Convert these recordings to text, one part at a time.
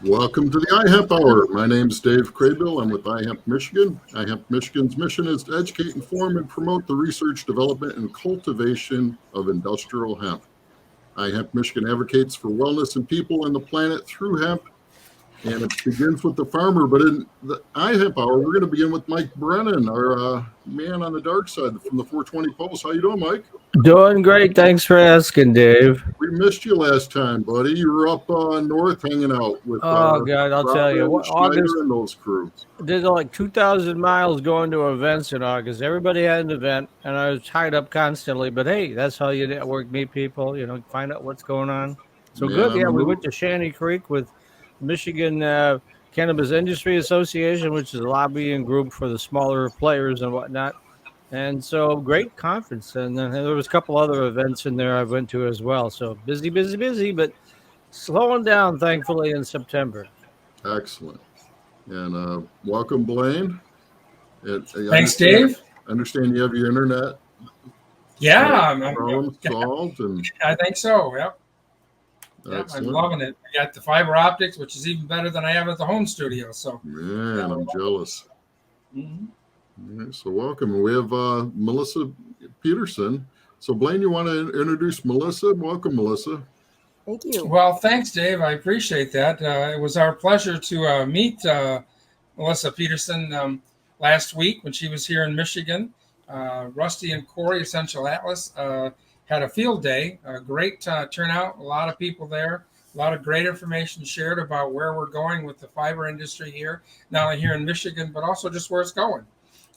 Welcome to the iHemp Hour. My name is Dave Craybill. I'm with iHemp Michigan. iHemp Michigan's mission is to educate, inform, and promote the research, development, and cultivation of industrial hemp. iHemp Michigan advocates for wellness and people and the planet through hemp, and it begins with the farmer. But in the iHemp Hour, we're going to begin with Mike Brennan, our man on the dark side from the 420 Post. How you doing, Mike? Doing great. Thanks for asking, Dave. We missed you last time, buddy. You were up north hanging out with Oh God, I'll tell you, Robin what August Schneider and those crew. did like 2,000 miles going to events in August. Everybody had an event, and I was tied up constantly. But hey, that's how you network, meet people, find out what's going on. So Man, good. on Yeah, the we move. went to Shanty Creek with Michigan Cannabis Industry Association, which is a lobbying group for the smaller players and whatnot. And so great conference, and then there was a couple other events in there I went to as well. So busy, busy, busy, but slowing down, thankfully, in September. Excellent. And welcome, Blaine. Thanks, Dave. I understand you have your internet Yeah, problem solved. And I think so. Yep. I'm excellent. loving it. I got the fiber optics, which is even better than I have at the home studio. So, Man, I'm jealous. Mhm. All right, so welcome. And we have Melissa Peterson. So Blaine, you want to introduce Melissa? Welcome, Melissa. Thank you. Well, thanks, Dave. I appreciate that. It was our pleasure to meet Melissa Peterson last week when she was here in Michigan. Rusty and Corey, Essential Atlas, had a field day. A great turnout. A lot of people there. A lot of great information shared about where we're going with the fiber industry here, not only here in Michigan, but also just where it's going.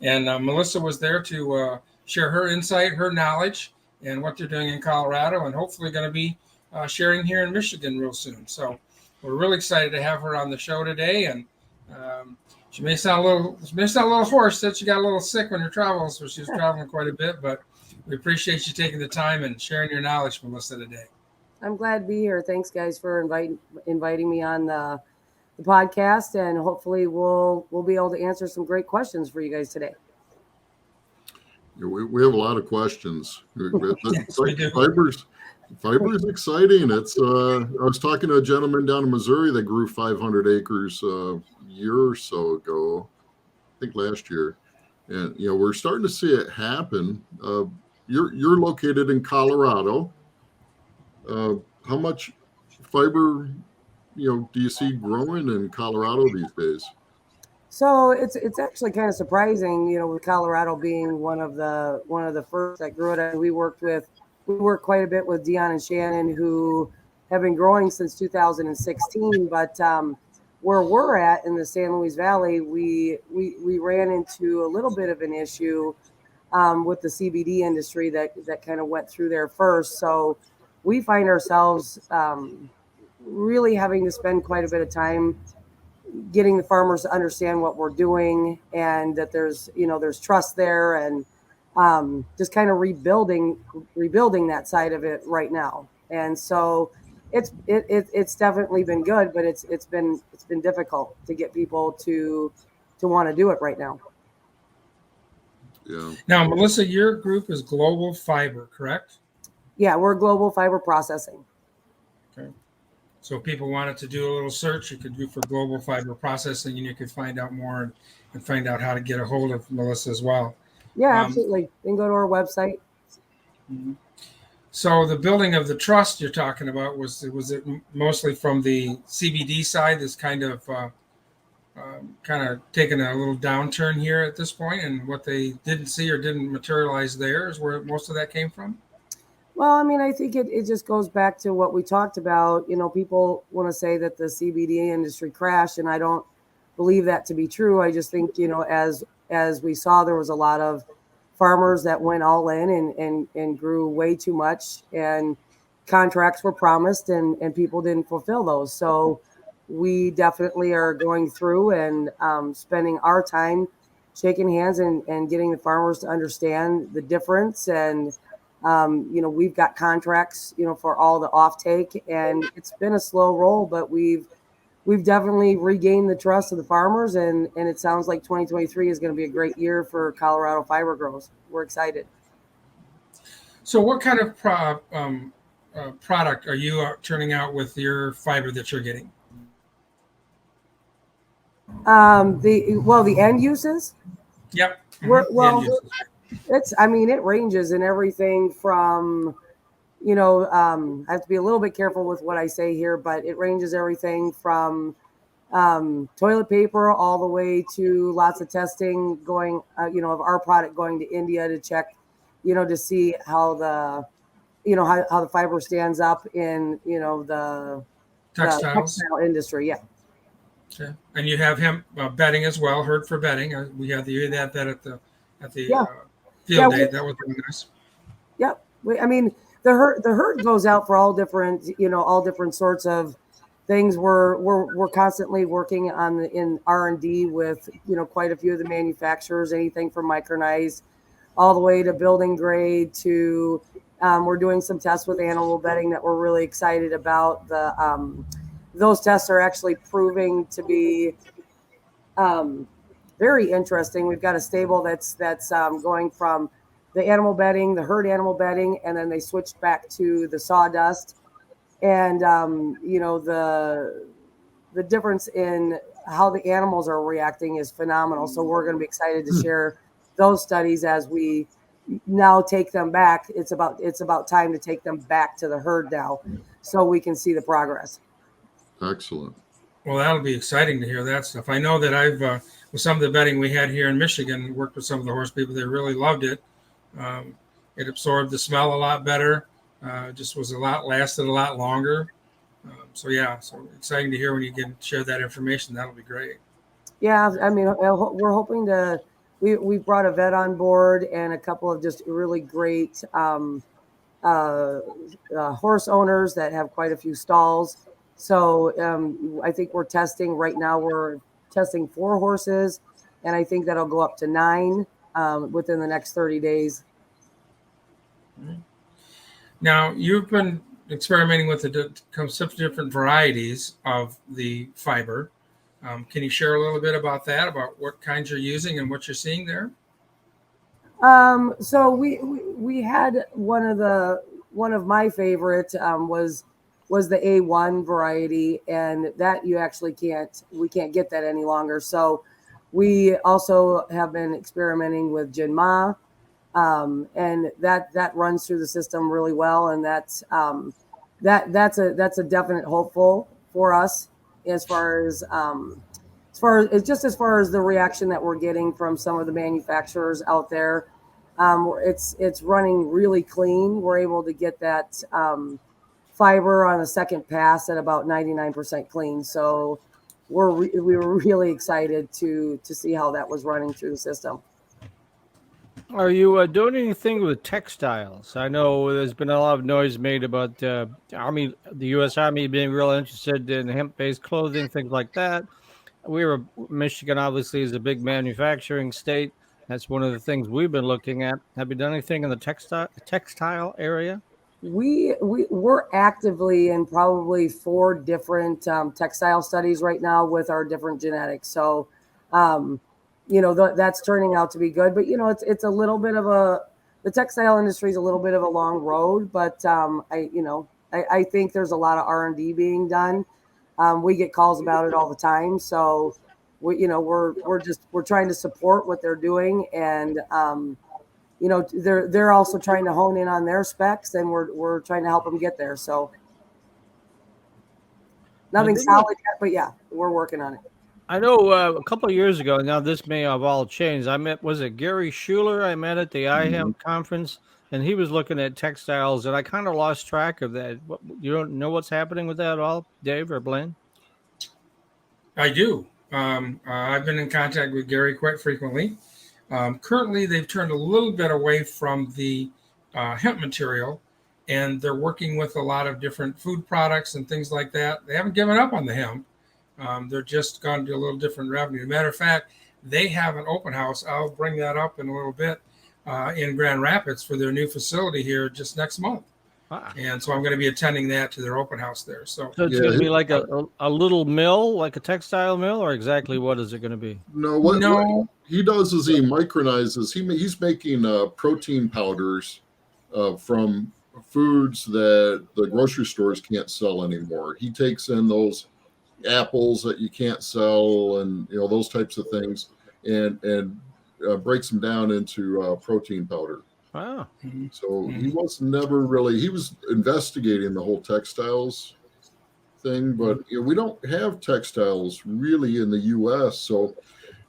And Melissa was there to share her insight, her knowledge, and what they're doing in Colorado, and hopefully going to be sharing here in Michigan real soon. So we're really excited to have her on the show today. And she may sound a little hoarse. Said she got a little sick when her travels, so she was traveling quite a bit. But we appreciate you taking the time and sharing your knowledge, Melissa, today. I'm glad to be here. Thanks, guys, for inviting me on the podcast, and hopefully we'll be able to answer some great questions for you guys today. Yeah, we have a lot of questions. Yes, we do. Fiber's exciting. It's I was talking to a gentleman down in Missouri that grew 500 acres a year or so ago, I think last year, and we're starting to see it happen. You're located in Colorado. How much fiber do you see growing in Colorado these days? So it's actually kind of surprising, with Colorado being one of the first that grew it. And we worked quite a bit with Dion and Shannon, who have been growing since 2016. But where we're at in the San Luis Valley, we ran into a little bit of an issue with the CBD industry that kind of went through there first. So we find ourselves really having to spend quite a bit of time getting the farmers to understand what we're doing, and that there's trust there, and just kind of rebuilding that side of it right now. And so it's definitely been good, but it's been difficult to get people to want to do it right now. Yeah. Now, Melissa, your group is Global Fiber, correct? Yeah, we're Global Fiber Processing. Okay. So if people wanted to do a little search, you could do for Global Fiber Processing, and you could find out more and find out how to get a hold of Melissa as well. Yeah, absolutely. You can go to our website. Mm-hmm. So the building of the trust you're talking about, was it mostly from the CBD side that's kind of taken a little downturn here at this point, and what they didn't see or didn't materialize there is where most of that came from? Well, I mean, I think it just goes back to what we talked about. People want to say that the CBD industry crashed, and I don't believe that to be true. I just think, as we saw, there was a lot of farmers that went all in and grew way too much, and contracts were promised and people didn't fulfill those. So we definitely are going through and spending our time shaking hands and getting the farmers to understand the difference. And we've got contracts, for all the offtake, and it's been a slow roll, but we've definitely regained the trust of the farmers, and it sounds like 2023 is going to be a great year for Colorado fiber grows. We're excited. So what kind of product are you turning out with your fiber that you're getting? The end uses. Yep. The end Well, uses. it ranges in everything from, I have to be a little bit careful with what I say here, but it ranges everything from toilet paper all the way to lots of testing going, of our product going to India to check, to see how how the fiber stands up in, the Textiles. textile industry. Yeah. Okay. And you have hemp bedding as well. Heard for bedding. We had that at the Yeah. field Yeah. day. That was really nice. Yep. The herd goes out for all different, all different sorts of things. We're constantly working on in R&D with, quite a few of the manufacturers, anything from micronized all the way to building grade to, we're doing some tests with animal bedding that we're really excited about. Those tests are actually proving to be very interesting. We've got a stable that's going from the animal bedding, the herd animal bedding, and then they switched back to the sawdust. And the difference in how the animals are reacting is phenomenal. So we're going to be excited to share those studies as we now take them back. It's about time to take them back to the herd now, so we can see the progress. Excellent. Well, that'll be exciting to hear that stuff. I know that I've, with some of the bedding we had here in Michigan, worked with some of the horse people. They really loved it. It absorbed the smell a lot better. Just lasted a lot longer. So exciting to hear when you can share that information. That'll be great. Yeah, we're hoping to. We brought a vet on board and a couple of just really great horse owners that have quite a few stalls. So I think we're testing right now. We're testing 4 horses, and I think that'll go up to 9 within the next 30 days. Now, you've been experimenting with some different varieties of the fiber. Can you share a little bit about that, about what kinds you're using and what you're seeing there? So we had one of my favorites was the A1 variety, and that we can't get that any longer. So we also have been experimenting with Jinma, and that runs through the system really well, and that's a definite hopeful for us as far as the reaction that we're getting from some of the manufacturers out there. It's running really clean. We're able to get that fiber on a second pass at about 99% clean. So we were really excited to see how that was running through the system. Are you doing anything with textiles? I know there's been a lot of noise made about the U.S. Army being real interested in hemp-based clothing, things like that. Michigan obviously is a big manufacturing state. That's one of the things we've been looking at. Have you done anything in the textile area? We're actively in probably 4 different textile studies right now with our different genetics. So, that's turning out to be good. But it's a little bit of the textile industry is a little bit of a long road. But I think there's a lot of R&D being done. We get calls about it all the time. So we're trying to support what they're doing, and they're also trying to hone in on their specs, and we're trying to help them get there. So nothing solid yet, but yeah, we're working on it. I know a couple of years ago, now this may have all changed. Was it Gary Schuler I met at the iHemp conference, and he was looking at textiles, and I kind of lost track of that. You don't know what's happening with that at all, Dave or Blaine? I do. I've been in contact with Gary quite frequently. Currently, they've turned a little bit away from the hemp material, and they're working with a lot of different food products and things like that. They haven't given up on the hemp. They're just going to do a little different revenue. Matter of fact, they have an open house. I'll bring that up in a little bit in Grand Rapids for their new facility here just next month. Wow. And so I'm going to be attending that to their open house there. So it's going to be like a little mill, like a textile mill, or exactly what is it going to be? No, what he does is he micronizes. He's making protein powders from foods that the grocery stores can't sell anymore. He takes in those apples that you can't sell, and those types of things, and breaks them down into protein powder. Wow. So he was never really, he was investigating the whole textiles thing, but we don't have textiles really in the U.S. So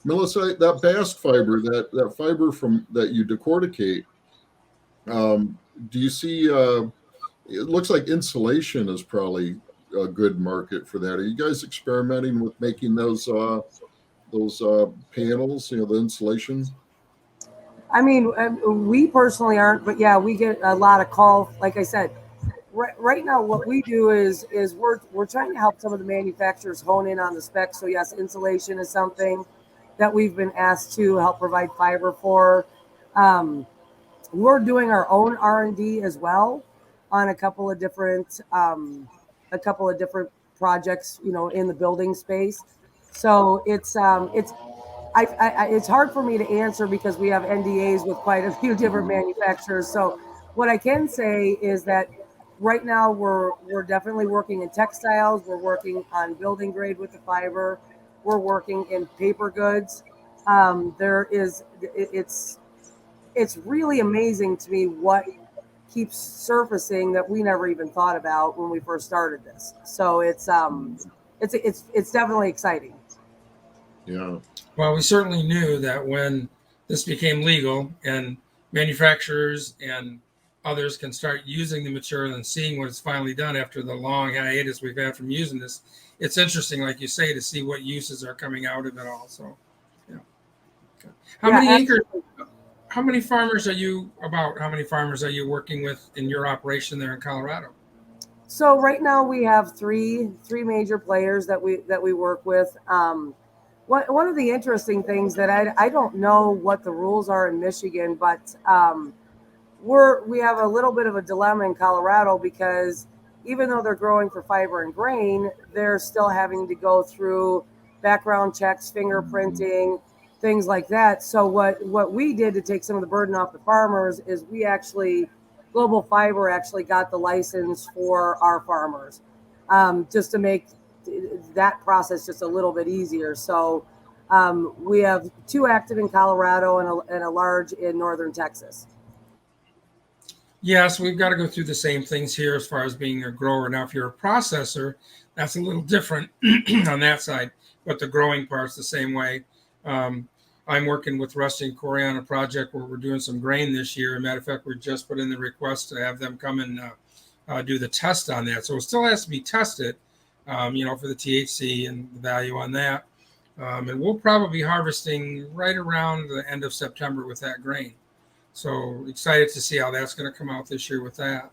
Melissa, that bast fiber, that fiber from that you decorticate, do you see? It looks like insulation is probably a good market for that. Are you guys experimenting with making those panels? The insulation. I mean, we personally aren't, but yeah, we get a lot of call. Like I said, right now, what we do is we're trying to help some of the manufacturers hone in on the specs. So yes, insulation is something that we've been asked to help provide fiber for. We're doing our own R&D as well on a couple of different projects, in the building space. So it's hard for me to answer because we have NDAs with quite a few different manufacturers. So what I can say is that right now we're definitely working in textiles. We're working on building grade with the fiber. We're working in paper goods. It's really amazing to me what keeps surfacing that we never even thought about when we first started this. So it's definitely exciting. Yeah. Well, we certainly knew that when this became legal and manufacturers and others can start using the material and seeing what it's finally done after the long hiatus we've had from using this, it's interesting, like you say, to see what uses are coming out of it all. So, yeah. Okay. How many acres? How many farmers are you working with in your operation there in Colorado? So right now we have three major players that we work with. One of the interesting things that I don't know what the rules are in Michigan, but we have a little bit of a dilemma in Colorado because even though they're growing for fiber and grain, they're still having to go through background checks, fingerprinting, things like that. So what we did to take some of the burden off the farmers is Global Fiber actually got the license for our farmers, just to make that process just a little bit easier. So we have 2 active in Colorado and a large in northern Texas. Yes, we've got to go through the same things here as far as being a grower. Now, if you're a processor, that's a little different on that side, but the growing part's the same way. I'm working with Rusty and Corey on a project where we're doing some grain this year. As a matter of fact, we just put in the request to have them come and do the test on that. So it still has to be tested, for the THC and the value on that. And we'll probably be harvesting right around the end of September with that grain. So excited to see how that's going to come out this year with that.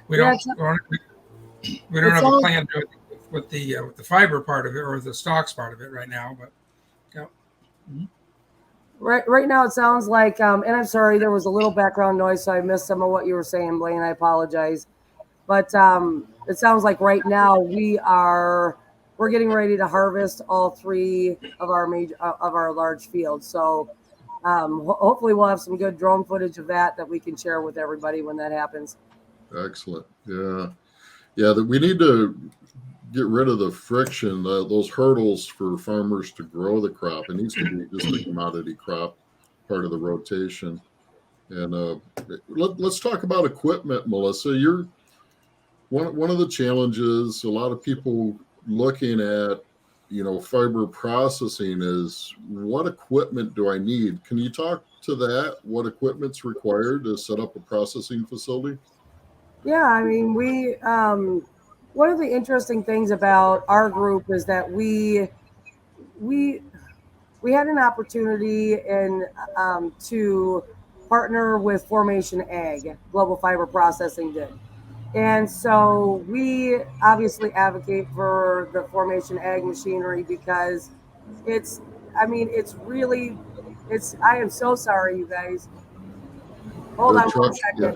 We don't have a plan to do it with the fiber part of it or the stalks part of it right now, but yeah. Mm-hmm. Right now it sounds like, and I'm sorry, there was a little background noise, so I missed some of what you were saying, Blaine. I apologize. But it sounds like right now we're getting ready to harvest all 3 of our large fields. So hopefully we'll have some good drone footage of that we can share with everybody when that happens. Excellent. Yeah. That we need to get rid of the friction, those hurdles for farmers to grow the crop. It needs to be just a commodity crop, part of the rotation. And let's talk about equipment, Melissa. You're one of the challenges. A lot of people looking at fiber processing is, what equipment do I need? Can you talk to that? What equipment's required to set up a processing facility? Yeah, I mean, one of the interesting things about our group is that we had an opportunity to partner with Formation Ag. Global Fiber Processing did. And so we obviously advocate for the Formation Ag machinery because I am so sorry, you guys. Hold on 1 second. Yeah.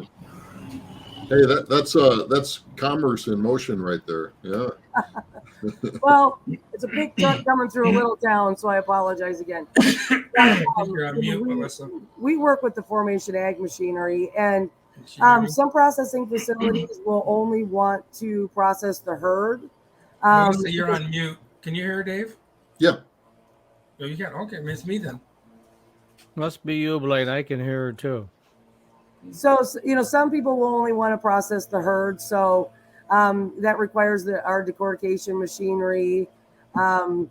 Hey, that's commerce in motion right there. Yeah. Well, it's a big truck coming through a little town, so I apologize again. You're on mute, Melissa. We work with the Formation Ag machinery, and some processing facilities will only want to process the herd. Melissa, you're on mute. Can you hear Dave? Yeah. Oh, you can. Okay, it's me then. Must be you, Blaine. I can hear her too. So, some people will only want to process the herd. So that requires our decortication machinery, the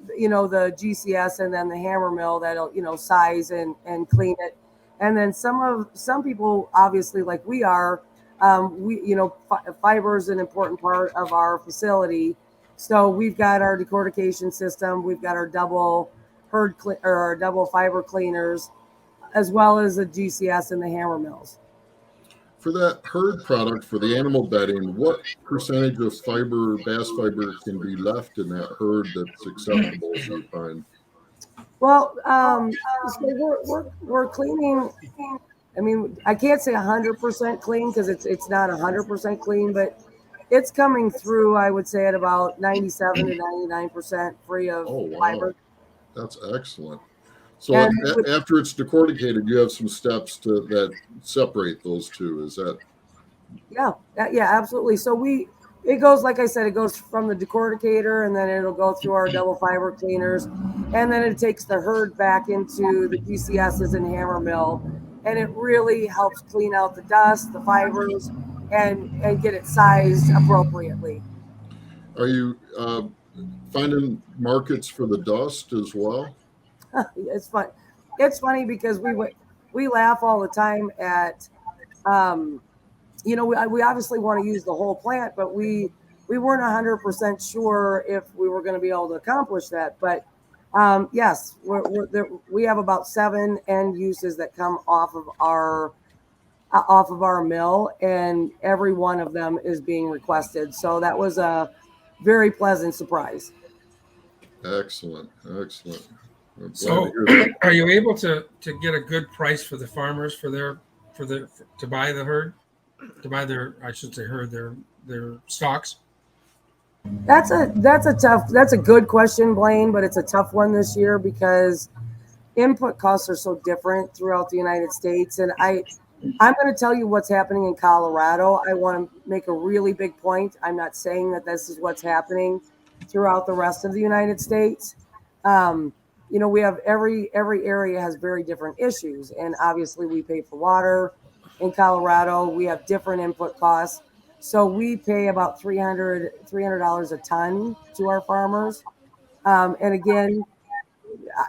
GCS, and then the hammer mill that'll, size and clean it. And then some people, obviously, like we are, fiber is an important part of our facility. So we've got our decortication system, we've got our double or our double fiber cleaners, as well as the GCS and the hammer mills. For that herd product for the animal bedding, what percentage of bass fiber can be left in that herd that's acceptable, do you find? Well, so we're cleaning. I mean, I can't say 100% clean because it's not 100% clean, but it's coming through, I would say, at about 97 to 99% free of fiber. That's excellent. So after it's decorticated, you have some steps that separate those two. Is that? Yeah, absolutely. So it goes, like I said, it goes from the decorticator, and then it'll go through our double fiber cleaners, and then it takes the herd back into the GCSs and hammer mill, and it really helps clean out the dust, the fibers, and get it sized appropriately. Are you finding markets for the dust as well? It's fun. It's funny because we laugh all the time at, we obviously want to use the whole plant, but we weren't 100% sure if we were going to be able to accomplish that. But yes, we have about 7 end uses that come off of our mill, and every one of them is being requested. So that was a very pleasant surprise. Excellent. So, are you able to get a good price for the farmers to buy the herd, their stocks? That's a good question, Blaine, but it's a tough one this year because input costs are so different throughout the United States. And I'm going to tell you what's happening in Colorado. I want to make a really big point. I'm not saying that this is what's happening throughout the rest of the United States. We have every area has very different issues, and obviously we pay for water in Colorado. We have different input costs, so we pay about $300 a ton to our farmers. And again,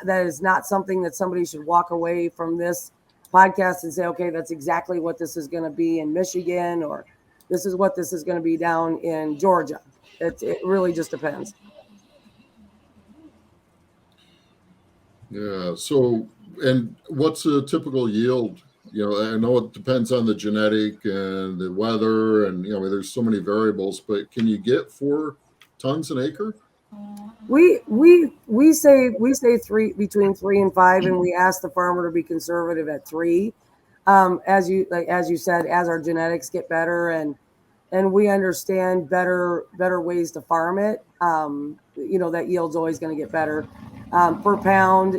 that is not something that somebody should walk away from this podcast and say, okay, that's exactly what this is going to be in Michigan, or this is what this is going to be down in Georgia. It really just depends. Yeah. So, and what's a typical yield? I know it depends on the genetic and the weather, and there's so many variables. But can you get 4 tons an acre? We say between 3 and 5, and we ask the farmer to be conservative at 3. As you said, as our genetics get better and we understand better ways to farm it, that yield's always going to get better. Per pound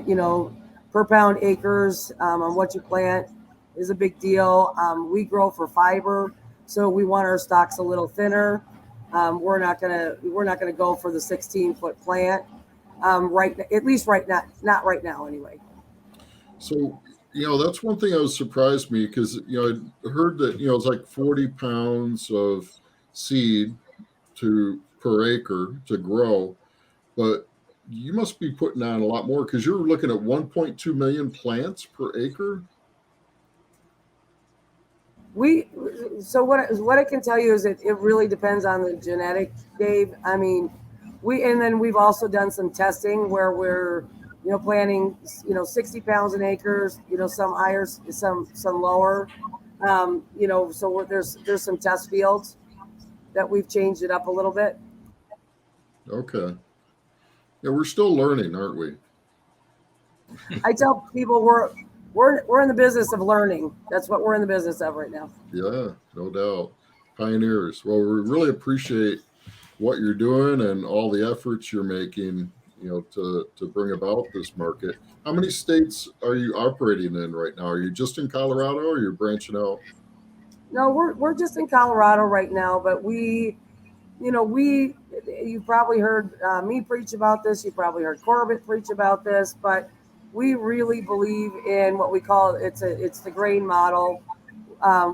acres on what you plant is a big deal. We grow for fiber, so we want our stalks a little thinner. We're not gonna go for the 16-foot plant, at least right now, not right now anyway. So that's one thing that was surprised me because I heard that it's like 40 pounds of seed per acre to grow, but you must be putting on a lot more because you're looking at 1.2 million plants per acre. So what I can tell you is it really depends on the genetic, Dave. I mean, we've also done some testing where we're planting 60 pounds an acre, some higher, some lower, so there's some test fields that we've changed it up a little bit. Okay. Yeah, we're still learning, aren't we? I tell people we're in the business of learning. That's what we're in the business of right now. Yeah, no doubt. Pioneers. Well, we really appreciate what you're doing and all the efforts you're making, to bring about this market. How many states are you operating in right now? Are you just in Colorado, or you're branching out? No, we're just in Colorado right now, but we you probably heard me preach about this. You probably heard Corbett preach about this, but we really believe in what we call it's the grain model.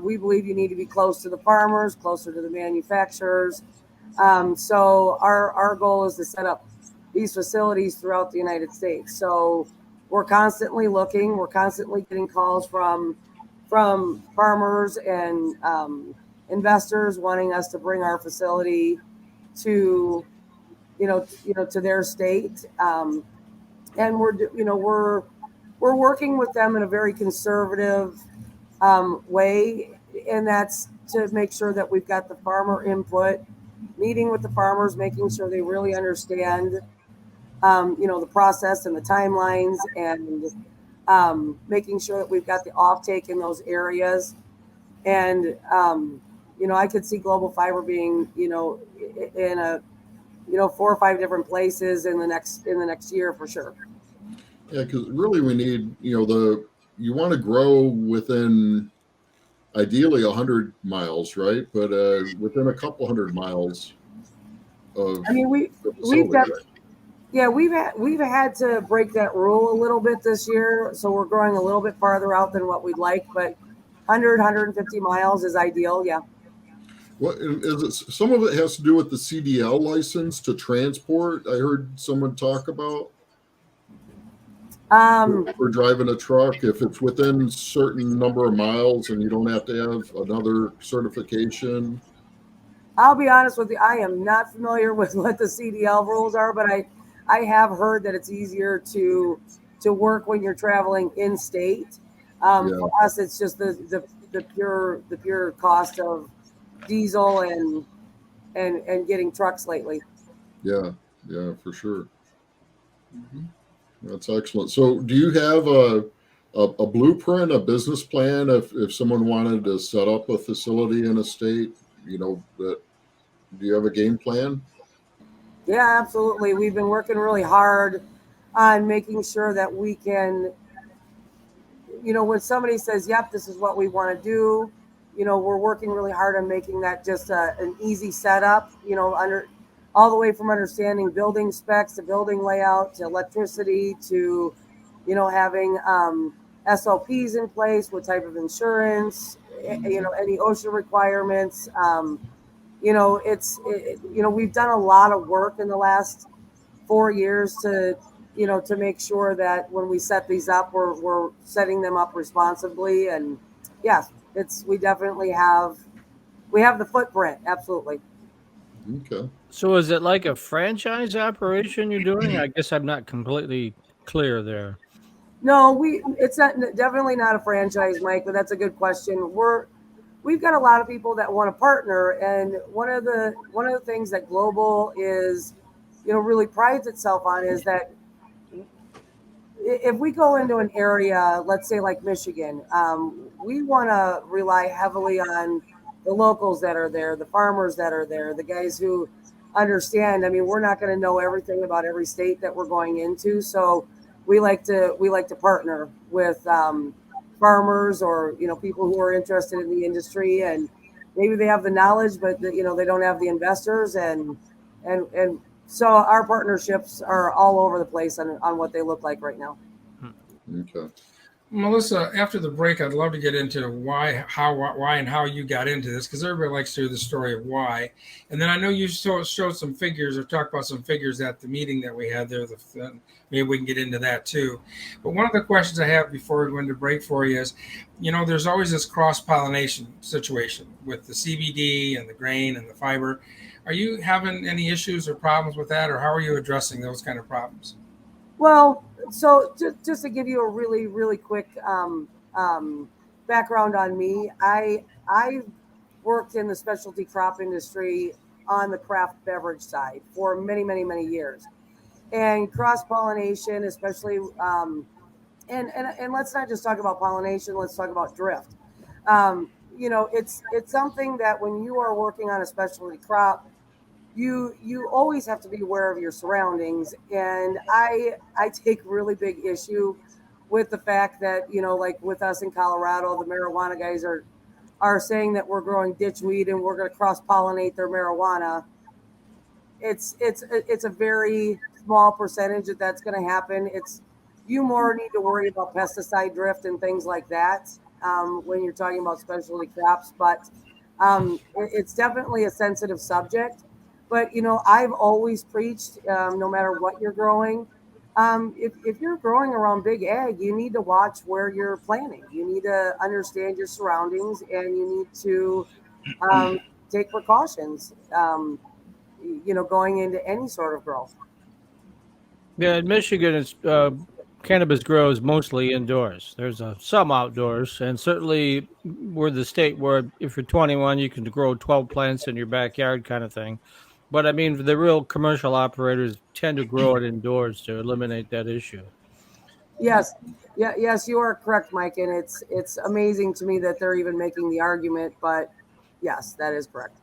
We believe you need to be close to the farmers, closer to the manufacturers. So our goal is to set up these facilities throughout the United States. So we're constantly looking. We're constantly getting calls from farmers and investors wanting us to bring our facility to to their state. And we're working with them in a very conservative way, and that's to make sure that we've got the farmer input, meeting with the farmers, making sure they really understand, the process and the timelines, and making sure that we've got the offtake in those areas. And I could see Global Fiber being, in a 4 or 5 different places in the next year for sure. Yeah, because really we need, you want to grow within ideally 100 miles, right? But within a couple 100 miles of I mean, the facility, yeah, we've had to break that rule a little bit this year, so we're growing a little bit farther out than what we'd like, but 150 miles is ideal. Yeah. What is it? Some of it has to do with the CDL license to transport. I heard someone talk about for driving a truck. If it's within certain number of miles and you don't have to have another certification. I'll be honest with you, I am not familiar with what the CDL rules are, but I have heard that it's easier to work when you're traveling in state. Yeah. For us, it's just the pure cost of diesel and getting trucks lately. Yeah, for sure. That's excellent. So do you have a blueprint, a business plan if someone wanted to set up a facility in a state, do you have a game plan? Yeah, absolutely. We've been working really hard on making sure that we can, when somebody says, yep, this is what we want to do, we're working really hard on making that just an easy setup, under all the way from understanding building specs to building layout to electricity to, having SOPs in place, what type of insurance, any OSHA requirements. We've done a lot of work in the last 4 years to make sure that when we set these up, we're setting them up responsibly. And yes, we definitely have the footprint. Absolutely. Okay. So is it like a franchise operation you're doing? I guess I'm not completely clear there. No, it's definitely not a franchise, Mike, but that's a good question. We've got a lot of people that want to partner, and one of the things that Global is, really prides itself on is that if we go into an area, let's say like Michigan, we want to rely heavily on the locals that are there, the farmers that are there, the guys who understand. I mean, we're not going to know everything about every state that we're going into, so we like to partner with farmers or people who are interested in the industry, and maybe they have the knowledge, but they don't have the investors, and so our partnerships are all over the place on what they look like right now. Okay. Melissa, after the break, I'd love to get into why and how you got into this, because everybody likes to hear the story of why. And then I know you showed some figures or talked about some figures at the meeting that we had there. Maybe we can get into that too. But one of the questions I have before we go into break for you is, there's always this cross-pollination situation with the CBD and the grain and the fiber. Are you having any issues or problems with that, or how are you addressing those kind of problems? Well, so just to give you a really, really quick background on me, I worked in the specialty crop industry on the craft beverage side for many, many, many years. And cross-pollination, especially, and let's not just talk about pollination, let's talk about drift. It's something that when you are working on a specialty crop, you always have to be aware of your surroundings. And I take really big issue with the fact that, like with us in Colorado, the marijuana guys are saying that we're growing ditchweed and we're going to cross-pollinate their marijuana. it's a very small percentage that's going to happen. You more need to worry about pesticide drift and things like that when you're talking about specialty crops. But it's definitely a sensitive subject. But I've always preached, no matter what you're growing, if you're growing around big ag, you need to watch where you're planting. You need to understand your surroundings, and you need to um, take precautions. Going into any sort of growth. Yeah, in Michigan, it's cannabis grows mostly indoors. There's some outdoors, and certainly we're the state where if you're 21, you can grow 12 plants in your backyard, kind of thing. But I mean, the real commercial operators tend to grow it indoors to eliminate that issue. Yes, yes, you are correct, Mike, and it's amazing to me that they're even making the argument. But yes, that is correct.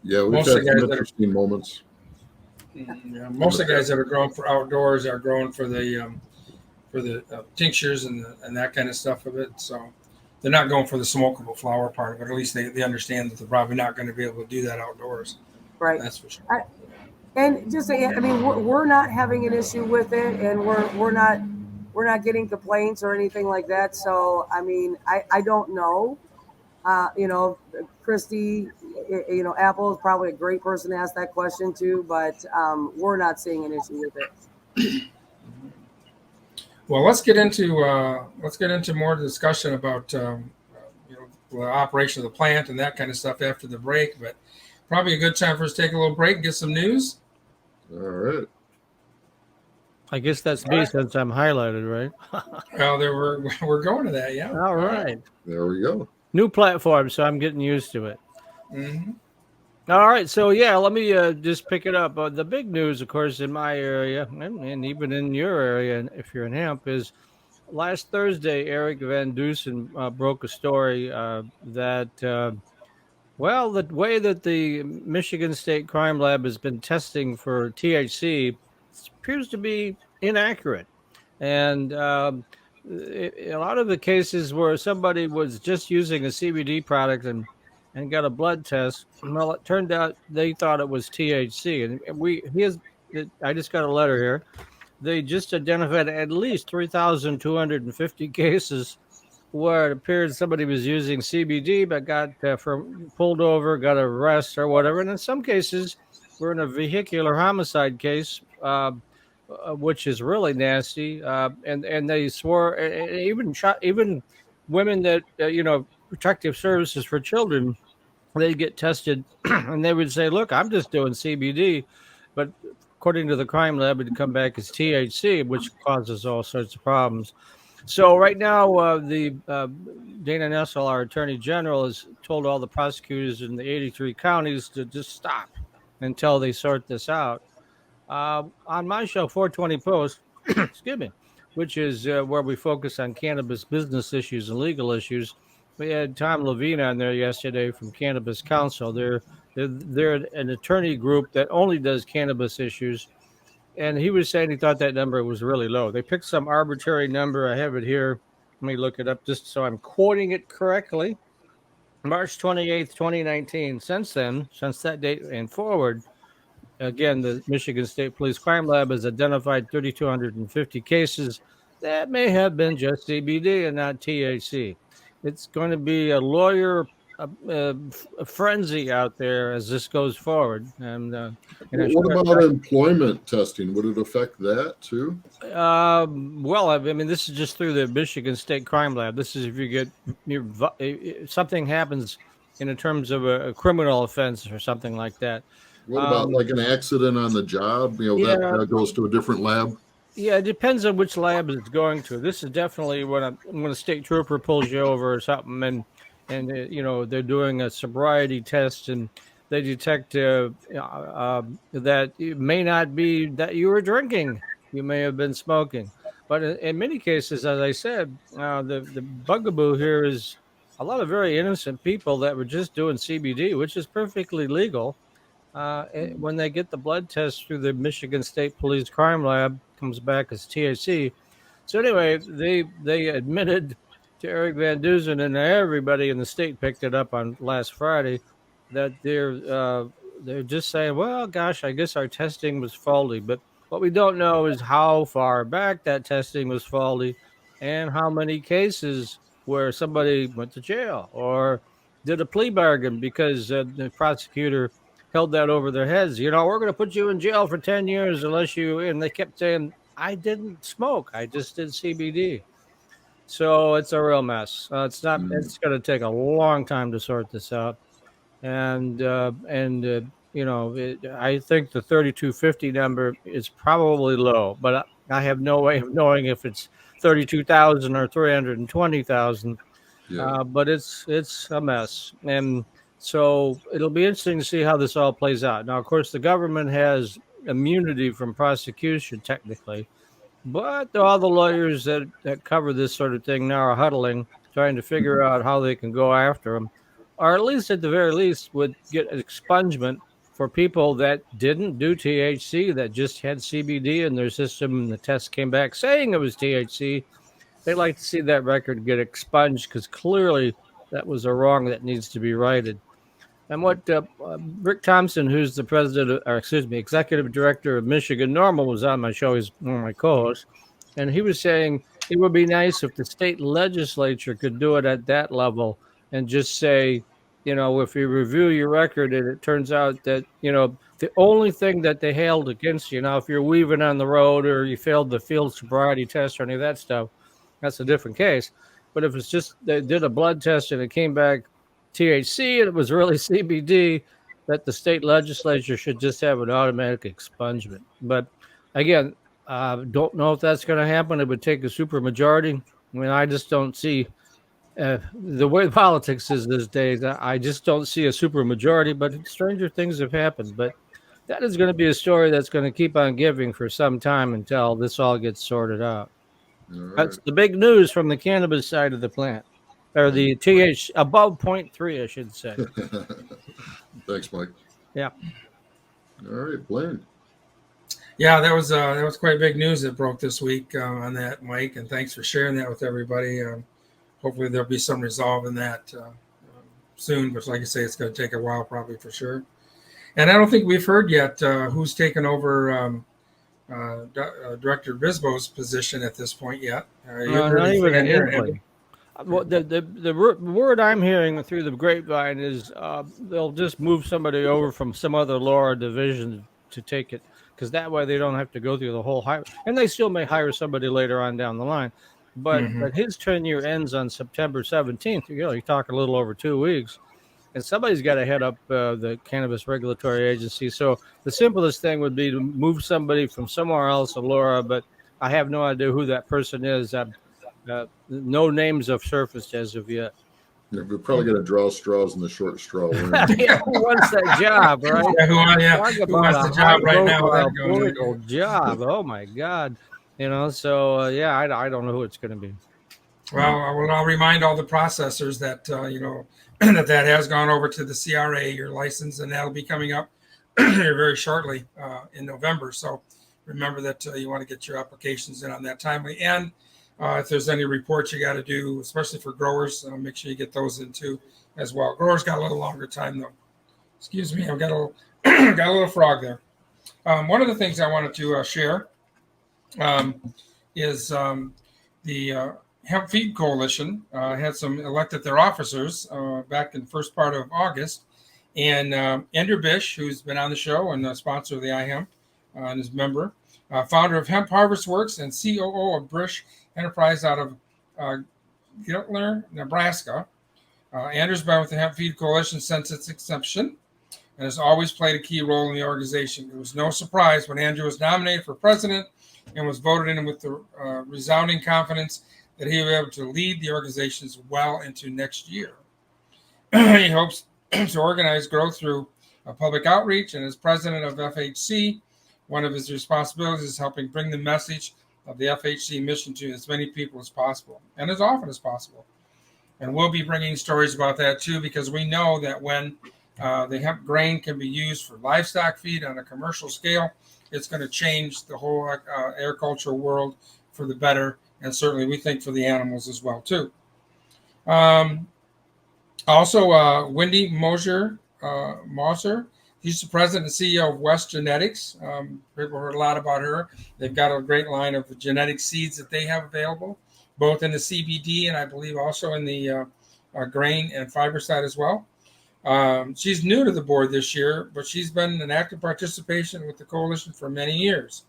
Yeah, we've Most had of the some guys that are interesting moments. Yeah, most of the guys that are growing for outdoors are growing for the tinctures and that kind of stuff of it. So they're not going for the smokable flower part of it. At least they understand that they're probably not going to be able to do that outdoors. Right. That's for sure. And just say, I mean, we're not having an issue with it, and we're not getting complaints or anything like that. So I mean, I don't know. Christy, Apple is probably a great person to ask that question to, but we're not seeing an issue with it. Well, let's get into more discussion about the operation of the plant and that kind of stuff after the break. But probably a good time for us to take a little break and get some news. All right. I guess that's me since I'm highlighted, right? Well, we're going to that, yeah. All right. There we go. New platform, so I'm getting used to it. Mm-hmm. All right, so yeah, let me just pick it up. The big news, of course, in my area and even in your area, and if you're in Hemp, is last Thursday, Eric Van Dusen broke a story that, well, the way that the Michigan State Crime Lab has been testing for THC appears to be inaccurate. And a lot of the cases where somebody was just using a CBD product and got a blood test, well, it turned out they thought it was THC. And I just got a letter here. They just identified at least 3,250 cases where it appeared somebody was using CBD but got pulled over, got arrested or whatever. And in some cases, we're in a vehicular homicide case, which is really nasty. And they swore, even women that protective services for children, they get tested and they would say, "Look, I'm just doing CBD," but according to the crime lab, it'd come back as THC, which causes all sorts of problems. So right now, the Dana Nessel, our Attorney General, has told all the prosecutors in the 83 counties to just stop until they sort this out. On my show, 420 Post, excuse me, which is where we focus on cannabis business issues and legal issues, we had Tom Levine on there yesterday from Cannabis Council. They're an attorney group that only does cannabis issues. And he was saying he thought that number was really low. They picked some arbitrary number. I have it here. Let me look it up just so I'm quoting it correctly. March 28th, 2019. Since then, since that date and forward, again, the Michigan State Police Crime Lab has identified 3,250 cases that may have been just CBD and not THC. It's going to be a lawyer a frenzy out there as this goes forward. And what about employment testing? Would it affect that too? Well, I mean, this is just through the Michigan State Crime Lab. This is if you get something happens in terms of a criminal offense or something like that. What about like an accident on the job? That goes to a different lab. Yeah, it depends on which lab it's going to. This is definitely when a state trooper pulls you over or something, and they're doing a sobriety test and they detect that it may not be that you were drinking. You may have been smoking. But in many cases, as I said, the bugaboo here is a lot of very innocent people that were just doing CBD, which is perfectly legal. When they get the blood test through the Michigan State Police Crime Lab, comes back as THC. So anyway, they admitted to Eric Van Dusen, and everybody in the state picked it up on last Friday, that they're they're just saying, well, gosh, I guess our testing was faulty. But what we don't know is how far back that testing was faulty and how many cases where somebody went to jail or did a plea bargain because the prosecutor held that over their heads. We're going to put you in jail for 10 years unless you, and they kept saying, I didn't smoke. I just did CBD. So it's a real mess. It's not, it's going to take a long time to sort this out. I think the 3250 number is probably low, but I have no way of knowing if it's 32,000 or 320,000. Yeah. But it's a mess, and so it'll be interesting to see how this all plays out. Now, of course, the government has immunity from prosecution technically, but all the lawyers that cover this sort of thing now are huddling, trying to figure out how they can go after them, or at least at the very least would get expungement for people that didn't do THC, that just had CBD in their system, and the test came back saying it was THC. They like to see that record get expunged because clearly that was a wrong that needs to be righted. And what Rick Thompson, who's the executive director of Michigan Normal, was on my show. He's one of my co-hosts, and he was saying it would be nice if the state legislature could do it at that level and just say, if you review your record and it turns out that, the only thing that they held against you, now if you're weaving on the road or you failed the field sobriety test or any of that stuff, that's a different case. But if it's just they did a blood test and it came back THC and it was really CBD, that the state legislature should just have an automatic expungement. But again, don't know if that's going to happen. It would take a supermajority. I mean, I just don't see the way politics is these days. I just don't see a supermajority, but stranger things have happened. But that is going to be a story that's going to keep on giving for some time until this all gets sorted out. All That's right. the big news from the cannabis side of the plant, or the TH above 0.3, I should say. Thanks, Mike. Yeah. All right, Blaine. Yeah, that was quite big news that broke this week on that, Mike, and thanks for sharing that with everybody. Hopefully there'll be some resolve in that soon, but like I say, it's going to take a while probably for sure. And I don't think we've heard yet who's taken over Director Bisbo's position at this point yet. Not even an inkling. Well, the word I'm hearing through the grapevine is they'll just move somebody over from some other law division to take it, because that way they don't have to go through the whole hire. And they still may hire somebody later on down the line. But his tenure ends on September 17th. You talk a little over 2 weeks. And somebody's got to head up the Cannabis Regulatory Agency. So the simplest thing would be to move somebody from somewhere else, Laura, but I have no idea who that person is. No names have surfaced as of yet. Yeah, we're probably going to draw straws in the short straw. Yeah, who wants that job, right? Who wants the job right now? Political job. Oh, my God. I don't know who it's going to be. Well, I'll remind all the processors that, that has gone over to the CRA, your license, and that'll be coming up here very shortly in November. So remember that you want to get your applications in on that timely. And if there's any reports you got to do, especially for growers, make sure you get those in too as well. Growers got a little longer time though. Excuse me, I've got a little frog there. One of the things I wanted to share is the Hemp Feed Coalition had elected their officers back in the first part of August. And Andrew Bish, who's been on the show and a sponsor of the iHemp and is a member, founder of Hemp Harvest Works and COO of Bish Enterprise out of Giltner, Nebraska. Andrew's been with the Hemp Feed Coalition since its inception and has always played a key role in the organization. It was no surprise when Andrew was nominated for president and was voted in with the resounding confidence that he will be able to lead the organizations well into next year. He hopes to organize growth through public outreach, and as president of FHC, one of his responsibilities is helping bring the message of the FHC mission to as many people as possible and as often as possible. And we'll be bringing stories about that too, because we know that when the hemp grain can be used for livestock feed on a commercial scale, it's going to change the whole agricultural world for the better, and certainly we think for the animals as well too. Also, Wendy Moser, the He's the president and CEO of West Genetics. People heard a lot about her. They've got a great line of genetic seeds that they have available, both in the CBD and I believe also in the grain and fiber side as well. She's new to the board this year, but she's been an active participation with the coalition for many years.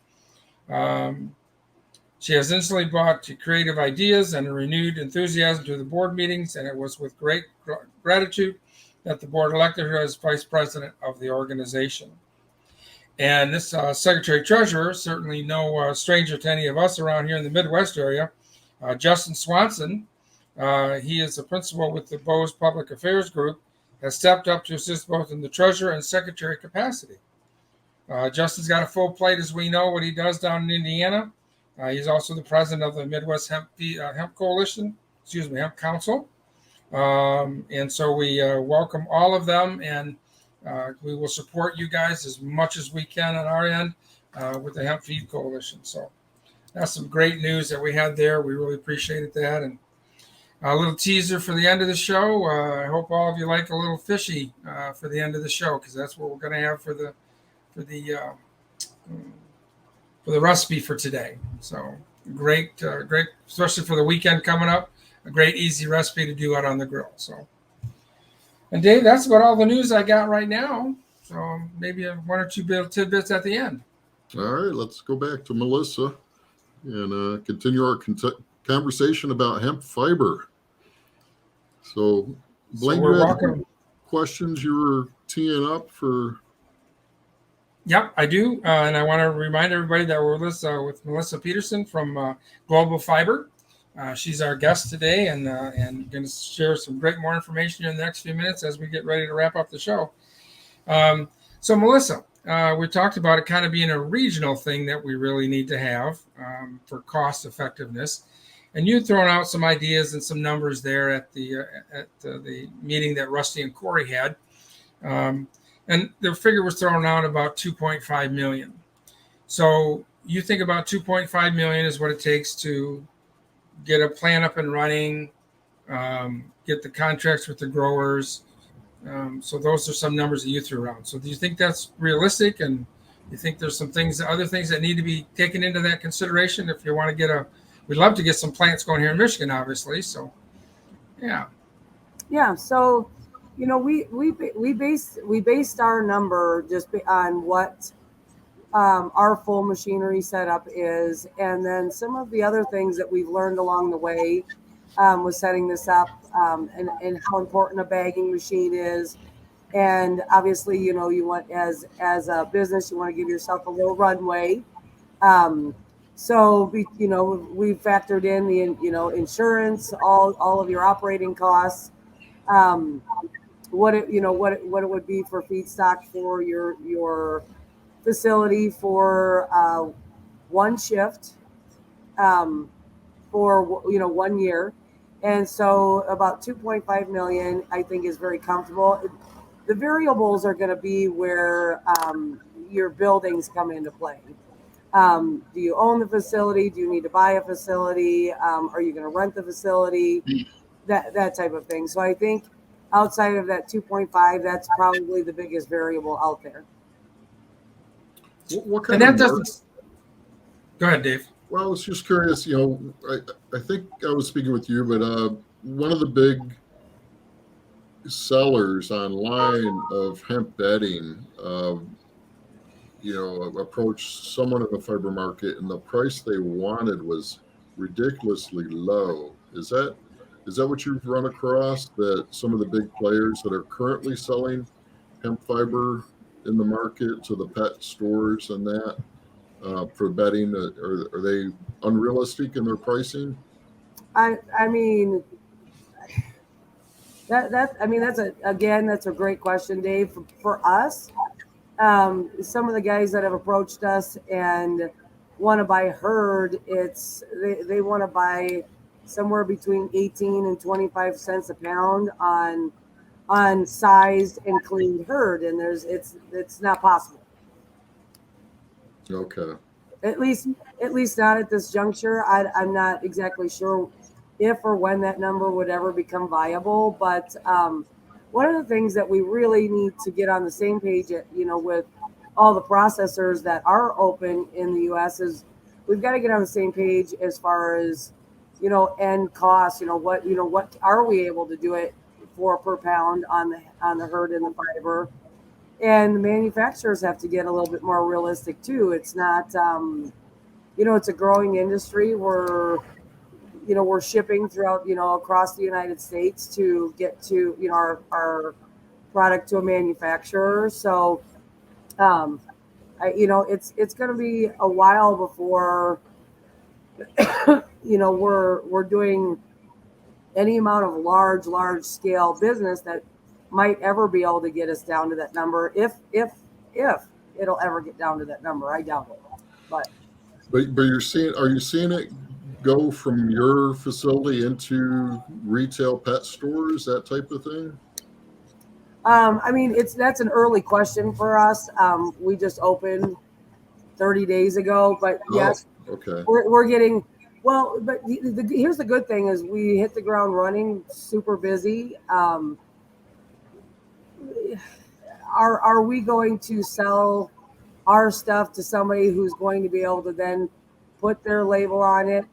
She has instantly brought creative ideas and a renewed enthusiasm to the board meetings, and it was with great gratitude that the board elected her as vice president of the organization. And this secretary treasurer, certainly no stranger to any of us around here in the Midwest area, Justin Swanson, he is a principal with the Bose Public Affairs Group, has stepped up to assist both in the treasurer and secretary capacity. Justin's got a full plate, as we know, what he does down in Indiana. He's also the president of the Midwest Hemp Coalition, Hemp Council. And so we welcome all of them, and we will support you guys as much as we can on our end with the Hemp Feed Coalition. So that's some great news that we had there. We really appreciated that. And a little teaser for the end of the show. I hope all of you like a little fishy for the end of the show, because that's what we're going to have for the recipe for today. So great, especially for the weekend coming up. A great, easy recipe to do out on the grill. So, and Dave, that's about all the news I got right now. So maybe one or two tidbits at the end. All right, let's go back to Melissa and continue our conversation about hemp fiber. So, Blaine, we're you had welcome. questions you were teeing up for? Yep, I do. And I want to remind everybody that we're with Melissa Peterson from Global Fiber. She's our guest today and going to share some more information in the next few minutes as we get ready to wrap up the show. So, Melissa, we talked about it kind of being a regional thing that we really need to have for cost effectiveness. And you'd thrown out some ideas and some numbers there at the meeting that Rusty and Corey had. And the figure was thrown out about 2.5 million. So you think about 2.5 million is what it takes to get a plant up and running, get the contracts with the growers. So those are some numbers that you threw around. So do you think that's realistic? And you think there's some other things that need to be taken into that consideration if you want to we'd love to get some plants going here in Michigan, obviously. So, yeah. Yeah. So, we based our number just on what our full machinery setup is, and then some of the other things that we've learned along the way with setting this up, and how important a bagging machine is. And obviously, you want as a business, you want to give yourself a little runway. So we factored in the insurance, all of your operating costs, what it would be for feedstock for your facility for one shift, for 1 year. And so about 2.5 million, I think, is very comfortable. The variables are going to be where your buildings come into play. Do you own the facility? Do you need to buy a facility? Are you going to rent the facility? That type of thing. So I think outside of that 2.5, that's probably the biggest variable out there. What kind and that of doesn't. Go ahead, Dave. Well, I was just curious. I think I was speaking with you, but one of the big sellers online of hemp bedding, approached someone in the fiber market, and the price they wanted was ridiculously low. Is that what you've run across? That some of the big players that are currently selling hemp fiber in the market to the pet stores and that for bedding, are they unrealistic in their pricing? I mean, that's a great question, Dave. For us, some of the guys that have approached us and want to buy herd, they want to buy somewhere between 18 and 25 cents a pound on sized and cleaned herd, and it's not possible. Okay. At least not at this juncture. I'm not exactly sure if or when that number would ever become viable, but one of the things that we really need to get on the same page, with all the processors that are open in the U.S. is we've got to get on the same page as far as, end costs. What are we able to do it for per pound on the herd and the fiber, and the manufacturers have to get a little bit more realistic too. It's not, it's a growing industry. We're shipping throughout, across the United States to get to, our product to a manufacturer. So, it's going to be a while before, we're doing any amount of large scale business that might ever be able to get us down to that number. If it'll ever get down to that number, I doubt it. But But are you seeing it go from your facility into retail pet stores, that type of thing? That's an early question for us. We just opened 30 days ago, but yes, okay. we're getting, well, but here's the good thing is we hit the ground running, super busy. Are we going to sell our stuff to somebody who's going to be able to then put their label on it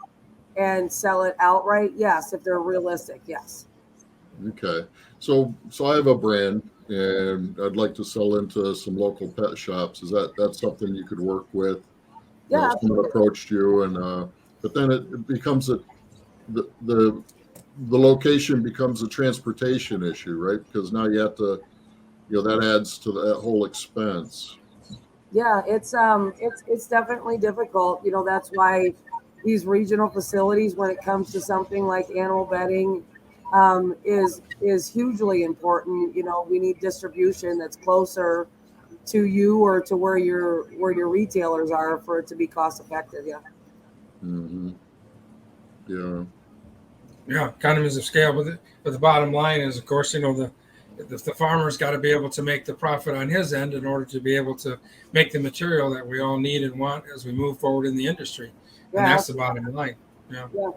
and sell it outright? Yes, if they're realistic, yes. Okay. So I have a brand and I'd like to sell into some local pet shops. That's something you could work with? Yeah. Someone approached you and but then it becomes the location becomes a transportation issue, right? Because now you have to, that adds to that whole expense. Yeah, it's definitely difficult. That's why these regional facilities, when it comes to something like animal bedding, is hugely important. We need distribution that's closer to you or to where your retailers are for it to be cost effective. Yeah. Mm-hmm. Yeah. Yeah, economies of scale. But the bottom line is, of course, the farmer's got to be able to make the profit on his end in order to be able to make the material that we all need and want as we move forward in the industry. Yeah, and that's the bottom line. Yeah. Yeah.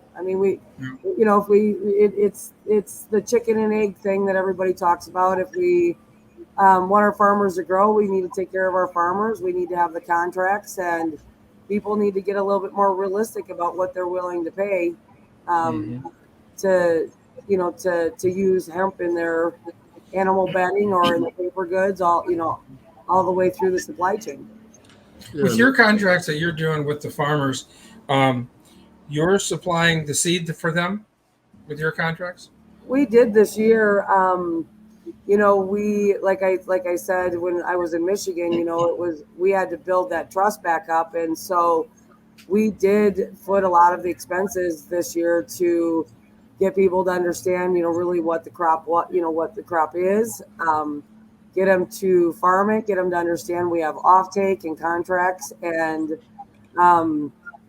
It's the chicken and egg thing that everybody talks about. If we want our farmers to grow, we need to take care of our farmers. We need to have the contracts, and people need to get a little bit more realistic about what they're willing to pay to use hemp in their animal bedding or in the paper goods, all the way through the supply chain. Yeah. With your contracts that you're doing with the farmers, you're supplying the seed for them with your contracts? We did this year. We like I said when I was in Michigan, we had to build that trust back up, and so we did foot a lot of the expenses this year to get people to understand, really what the crop is, get them to farm it, get them to understand we have offtake and contracts, and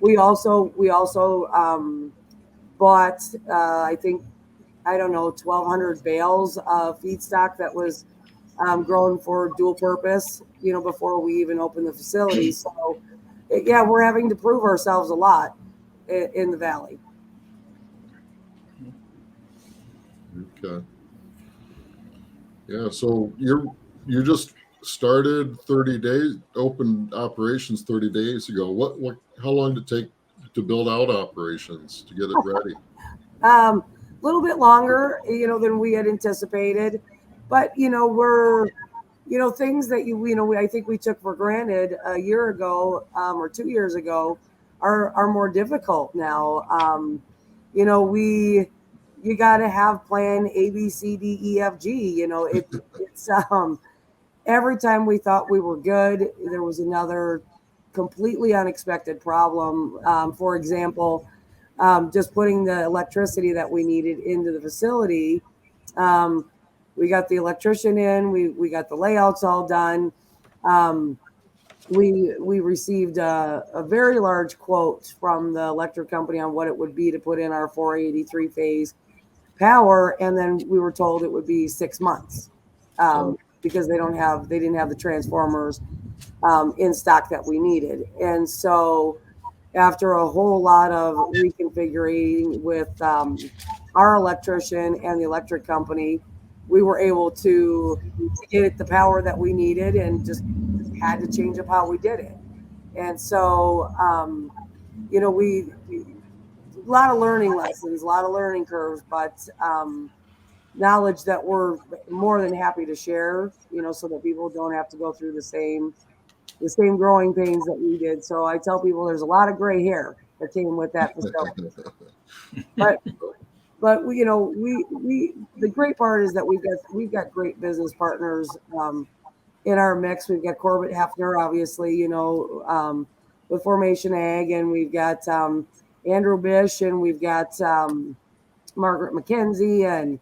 we also bought I think 1,200 bales of feedstock that was grown for dual purpose, before we even opened the facility. So yeah, we're having to prove ourselves a lot in the valley. Okay. Yeah. So you just started 30 days, opened operations 30 days ago. How long did it take to build out operations to get it ready? A little bit longer, than we had anticipated, but we're, things that I think we took for granted a year ago, or 2 years ago are more difficult now. You got to have plan A, B, C, D, E, F, G. It's every time we thought we were good, there was another completely unexpected problem. For example, just putting the electricity that we needed into the facility. We got the electrician in, we got the layouts all done. We received a very large quote from the electric company on what it would be to put in our 483 phase power, and then we were told it would be 6 months because they didn't have the transformers in stock that we needed. And so after a whole lot of reconfiguring with our electrician and the electric company, we were able to get it the power that we needed, and just had to change up how we did it. And so, we a lot of learning lessons, a lot of learning curves, but knowledge that we're more than happy to share, so that people don't have to go through the same growing pains that we did. So I tell people there's a lot of gray hair that came with that facility. But we the great part is that we've got great business partners in our mix. We've got Corbett Hefner, obviously, with Formation Ag, and we've got Andrew Bish, and we've got Margaret McKenzie, and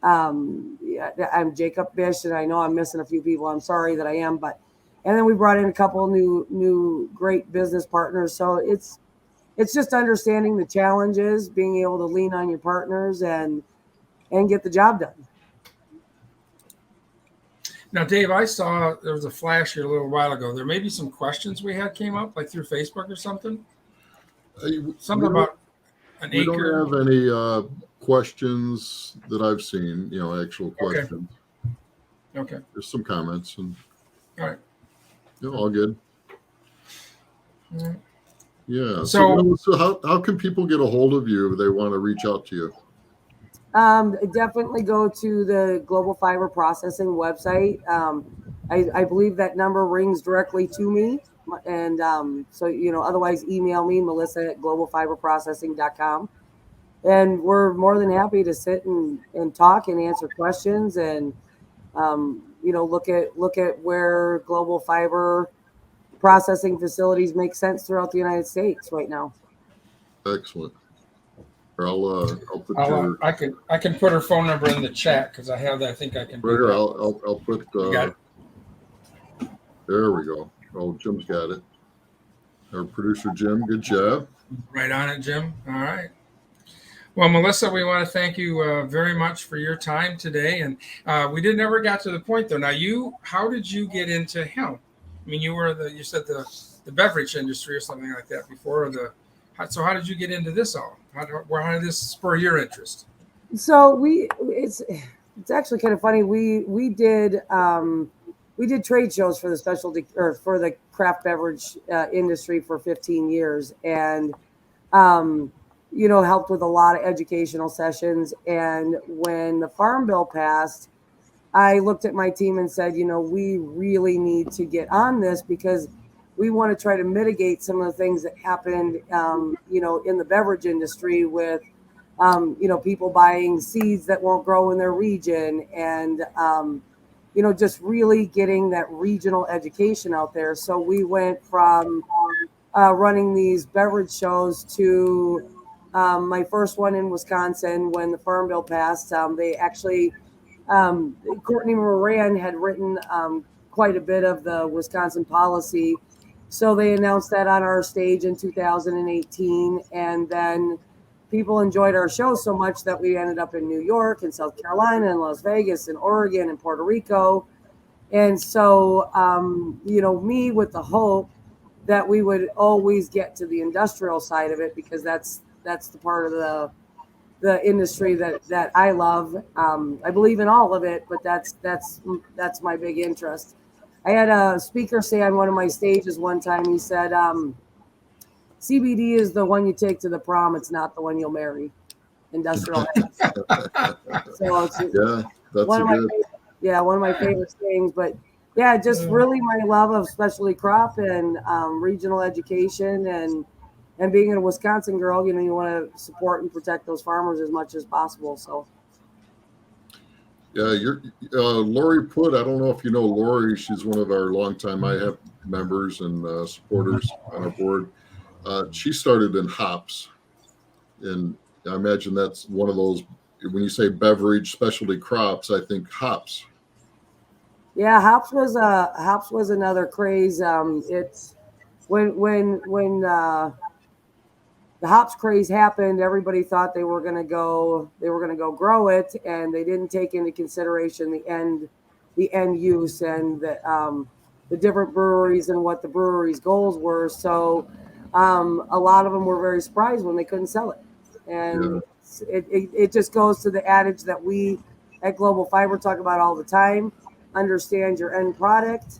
I'm Jacob Bish, and I know I'm missing a few people. I'm sorry that I am, and then we brought in a couple new great business partners. So it's just understanding the challenges, being able to lean on your partners and get the job done. Now, Dave, I saw there was a flash here a little while ago. There may be some questions we had came up, like through Facebook or something. Something about an acre. We don't have any questions that I've seen, actual questions. Okay. There's some comments. And all right. All good. All right. Yeah. So how can people get a hold of you if they want to reach out to you? Definitely go to the Global Fiber Processing website. I believe that number rings directly to me. And so, otherwise email me, melissa@globalfiberprocessing.com. And we're more than happy to sit and talk and answer questions, and, look at where global fiber processing facilities make sense throughout the United States right now. Excellent. I'll put I can put her phone number in the chat, because I have that. I think I can. Right here, I'll put. There we go. Oh, Jim's got it. Our producer Jim, good job. Right on it, Jim. All right. Well, Melissa, we want to thank you very much for your time today, and we never got to the point though. Now, how did you get into hemp? I mean, you said the beverage industry or something like that before. So how did you get into this all? How did this spur your interest? So it's actually kind of funny. We did trade shows for the specialty or for the craft beverage industry for 15 years, and helped with a lot of educational sessions. And when the Farm Bill passed, I looked at my team and said, we really need to get on this, because we want to try to mitigate some of the things that happened, in the beverage industry with, people buying seeds that won't grow in their region, and, just really getting that regional education out there. So we went from running these beverage shows to my first one in Wisconsin when the Farm Bill passed. They actually, Courtney Moran had written quite a bit of the Wisconsin policy. So they announced that on our stage in 2018, and then people enjoyed our show so much that we ended up in New York and South Carolina and Las Vegas and Oregon and Puerto Rico. And so, me with the hope that we would always get to the industrial side of it, because that's the part of the industry that I love. I believe in all of it, but that's my big interest. I had a speaker say on one of my stages one time, he said, CBD is the one you take to the prom. It's not the one you'll marry. Industrial. So it's one of my favorite things. But yeah, just really my love of specialty crop and regional education, and being a Wisconsin girl, you want to support and protect those farmers as much as possible. So. Yeah, Lori Put. I don't know if you know Lori. She's one of our longtime iHemp members and supporters on our board. She started in hops, and I imagine that's one of those. When you say beverage specialty crops, I think hops. Yeah, hops was another craze. It's when the hops craze happened, everybody thought they were going to go grow it, and they didn't take into consideration the end use and the different breweries and what the breweries' goals were. So a lot of them were very surprised when they couldn't sell it, and it just goes to the adage that we at Global Fiber talk about all the time. Understand your end product,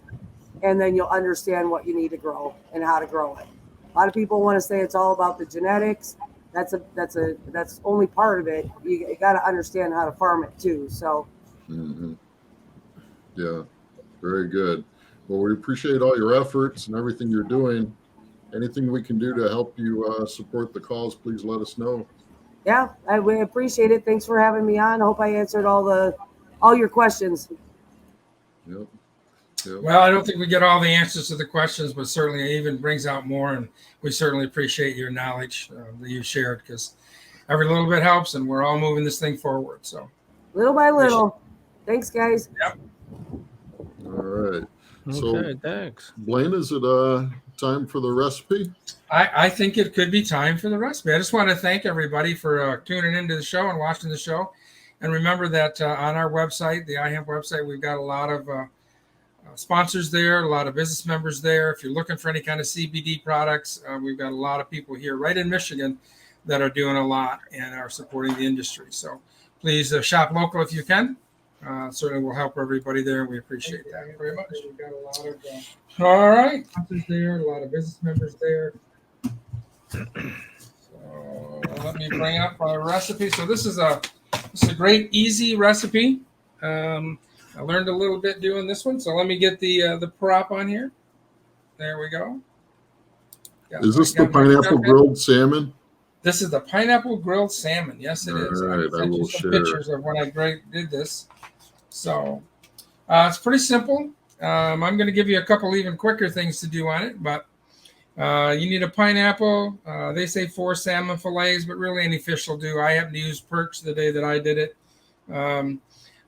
and then you'll understand what you need to grow and how to grow it. A lot of people want to say it's all about the genetics. That's only part of it. You got to understand how to farm it too. So, Yeah, very good. Well, we appreciate all your efforts and everything you're doing. Anything we can do to help you support the cause, please let us know. yeah, we appreciate it. Thanks for having me on. I hope I answered all your questions. Yep. Well, I don't think we get all the answers to the questions, but certainly it even brings out more. And we certainly appreciate your knowledge that you shared, because every little bit helps, and we're all moving this thing forward. So little by little. Thanks, guys. Yep. All right. Okay, So, thanks. Blaine, is it time for the recipe? I think it could be time for the recipe. I just want to thank everybody for tuning into the show and watching the show. And remember that on our website, the iHemp website, we've got a lot of sponsors there, a lot of business members there. If you're looking for any kind of CBD products, we've got a lot of people here right in Michigan that are doing a lot and are supporting the industry. So please shop local if you can. Certainly will help everybody there, and we appreciate that very much. We've got a lot of all right sponsors there, a lot of business members there. So let me bring up our recipe. So this is a great easy recipe. I learned a little bit doing this one, so let me get the prop on here. There we go. Is this the pineapple grilled salmon? This is the pineapple grilled salmon. Yes, it is. All right, I will some share pictures of when I did this. So it's pretty simple. I'm going to give you a couple even quicker things to do on it, but you need a pineapple. They say 4 salmon fillets, but really any fish will do. I happen to use perch the day that I did it. A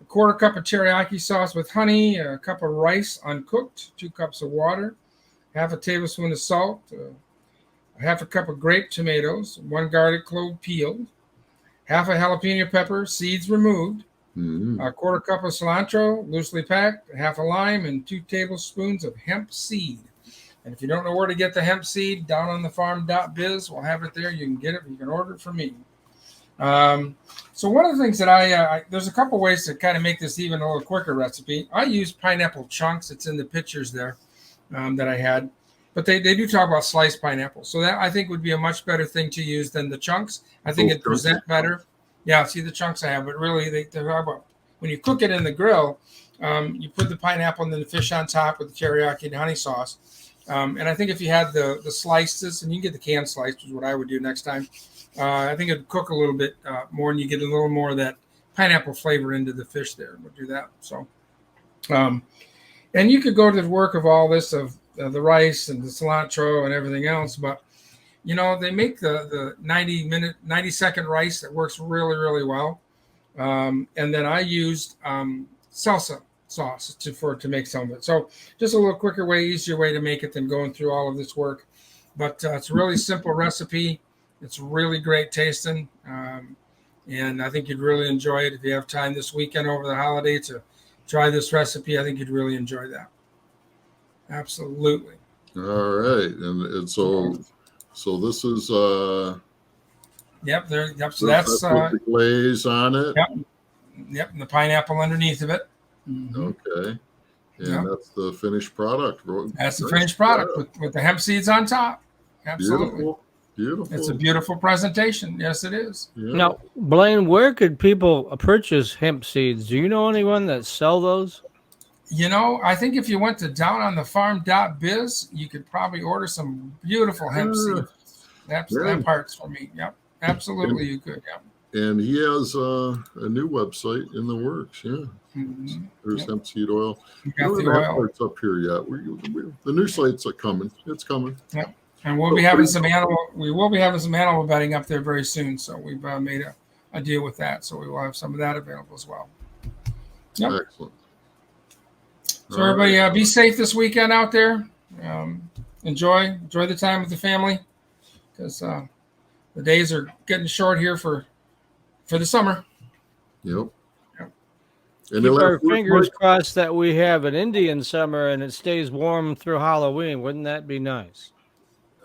1/4 cup of teriyaki sauce with honey, a cup of rice uncooked, 2 cups of water, 1/2 tablespoon of salt, 1/2 cup of grape tomatoes, 1 garlic clove peeled, 1/2 jalapeno pepper, seeds removed, a 1/4 cup of cilantro, loosely packed, 1/2 lime, and 2 tablespoons of hemp seed. And if you don't know where to get the hemp seed, down on the farm.biz, we'll have it there. You can get it. You can order it from me. So one of the things that there's a couple ways to kind of make this even a little quicker recipe. I use pineapple chunks. It's in the pictures there that I had. But they do talk about sliced pineapple. So that I think would be a much better thing to use than the chunks. I think it'd present better. Yeah, see the chunks I have. But really, they talk about when you cook it in the grill, you put the pineapple and then the fish on top with the teriyaki and honey sauce. And I think if you had the slices, and you can get the canned slice, which is what I would do next time, I think it'd cook a little bit more, and you get a little more of that pineapple flavor into the fish there. We'll do that. So, and you could go to the work of all this, of the rice and the cilantro and everything else, but you know, they make the 90-second rice that works really, really well. And then I used salsa sauce to make some of it. So just a little quicker way, easier way to make it than going through all of this work. But it's a really simple recipe. It's really great tasting. And I think you'd really enjoy it if you have time this weekend over the holiday to try this recipe. I think you'd really enjoy that. Absolutely. All right. And so this is Yep, there. Yep. So that's the glaze on it. Yep, and the pineapple underneath of it. Mm-hmm. Okay. And that's the finished product. That's the finished product with the hemp seeds on top. Absolutely. Beautiful. It's a beautiful presentation. Yes, it is. Yeah. Now, Blaine, where could people purchase hemp seeds? Do you know anyone that sell those? You know, I think if you went to downonthefarm.biz, you could probably order some beautiful hemp seeds. That part's for me. Yep. Absolutely, you could. Yep. And he has a new website in the works. Yeah. Mm-hmm. There's hemp seed oil. We don't have parts up here yet. The new sites are coming. It's coming. Yep. And we'll be having some animal bedding up there very soon. So we've made a deal with that. So we will have some of that available as well. Yep. Excellent. So everybody, be safe this weekend out there. Enjoy the time with the family, because the days are getting short here for the summer. Yep. And keep our fingers crossed that we have an Indian summer and it stays warm through Halloween. Wouldn't that be nice?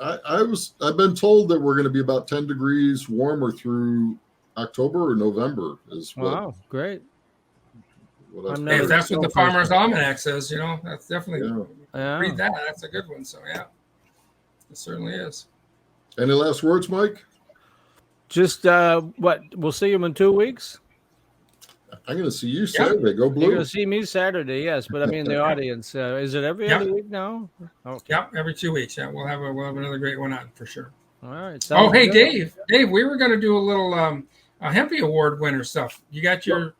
I've been told that we're going to be about 10 degrees warmer through October or November. Wow, great. Well, that's I'm Hey, never- if that's what the Farmer's Almanac says, that's definitely Yeah. read that. That's a good one. So yeah, it certainly is. Any last words, Mike? Just what? We'll see him in 2 weeks. I'm going to see you Saturday. Go You're Blue. going to see me Saturday, yes, but I mean the audience. Is it every other week now? Okay. Yep, every 2 weeks. Yeah, we'll have another great one on for sure. All right. Oh, hey, good. Dave, we were going to do a little a Hempy Award winner stuff. You got your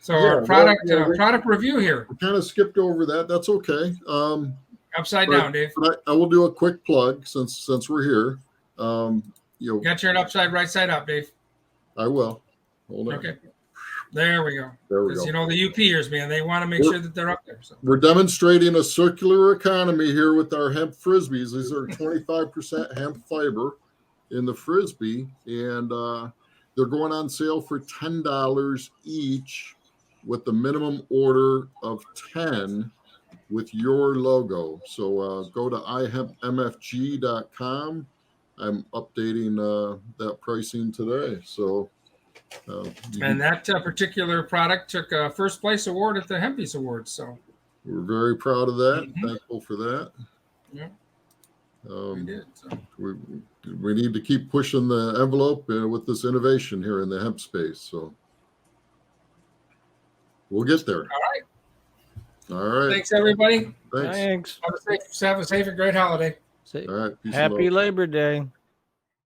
our product review here. We kind of skipped over that. That's okay. Upside down, Dave. I will do a quick plug since we're here. You got your upside right side up, Dave. I will. Hold on. Okay. There we go. There we go. The UPers, man, they want to make sure that they're up there. So. We're demonstrating a circular economy here with our hemp frisbees. These are 25% hemp fiber in the frisbee, and they're going on sale for $10 each with the minimum order of 10 with your logo. So go to ihempmfg.com. I'm updating that pricing today. So, and that particular product took a first place award at the Hempies Awards. So we're very proud of that. Thankful for that. Yeah, we did. So. We need to keep pushing the envelope with this innovation here in the hemp space. So we'll get there. All right. Thanks, everybody. Thanks. Have a safe and great holiday. All right. Peace Happy Labor Day.